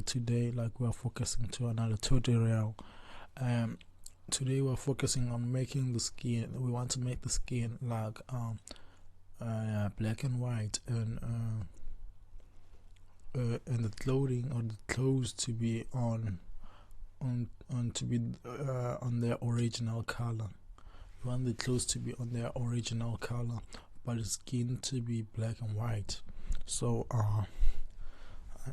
today we are focusing to another tutorial. Today we're focusing on making the skin. We want to make the skin black and white, and the clothing or the clothes to be on their original color. We want the clothes to be on their original color, but the skin to be black and white. So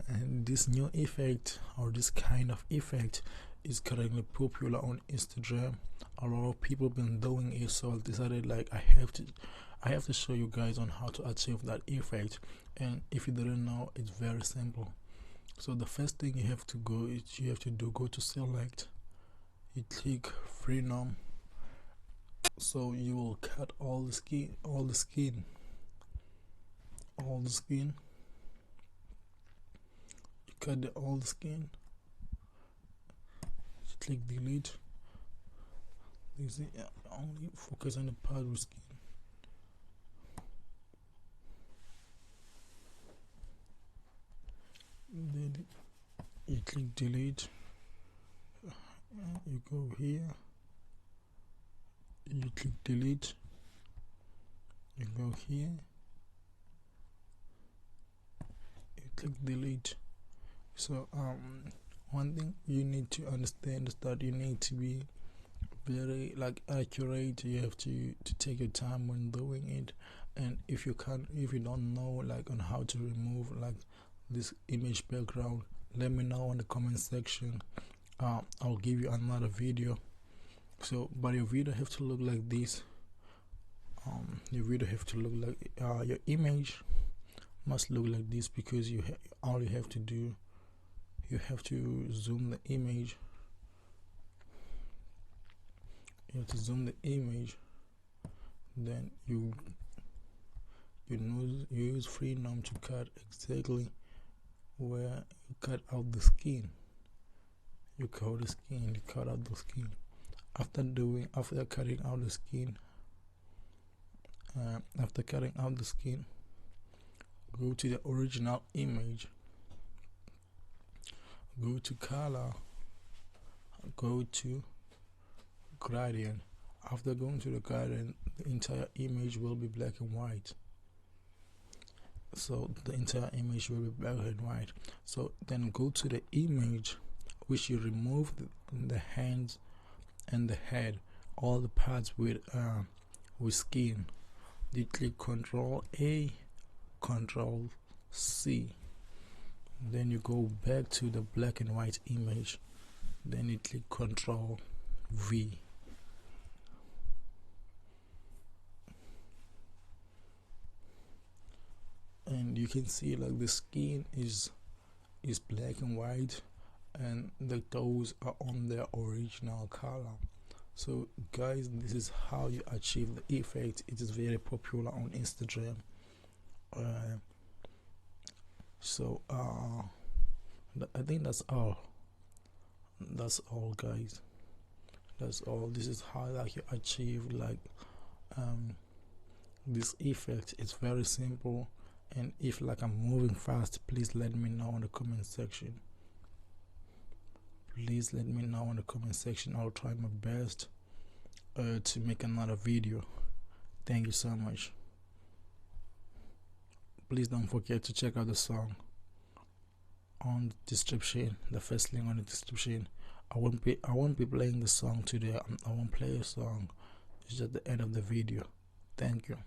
and this new effect, or this kind of effect, is currently popular on Instagram. A lot of people been doing it, so I decided I have to show you guys on how to achieve that effect. And if you didn't know, it's very simple. So the first thing you have to go to select, you click freedom. So you will cut all the skin. You cut all the skin. You click delete. You see, only focus on the part with skin. Then you click delete. You go here. You click delete. You go here. You click delete. So one thing you need to understand is that you need to be very accurate. You have to take your time when doing it. And if you don't know on how to remove this image background, let me know in the comment section. I'll give you another video. So but your video have to look like this. Your video have to look like your image must look like this, because all you have to do, you have to zoom the image. You have to zoom the image, then you use freedom to cut exactly where you cut out the skin. You cut the skin, you cut out the skin. After cutting out the skin, go to the original image, go to color, go to gradient. After going to the gradient, the entire image will be black and white. So the entire image will be black and white. So then go to the image which you removed the hands and the head, all the parts with skin. You click Control A, Control C. Then you go back to the black and white image. Then you click Control V. And you can see the skin is black and white, and the toes are on their original color. So guys, this is how you achieve the effect. It is very popular on Instagram. I think that's all guys. That's all. This is how you achieve this effect. It's very simple. And if I'm moving fast, please let me know in the comment section. Please let me know in the comment section. I'll try my best to make another video. Thank you so much. Please don't forget to check out the song on the description, the first link on the description. I won't be playing the song today. I won't play a song. It's just the end of the video. Thank you.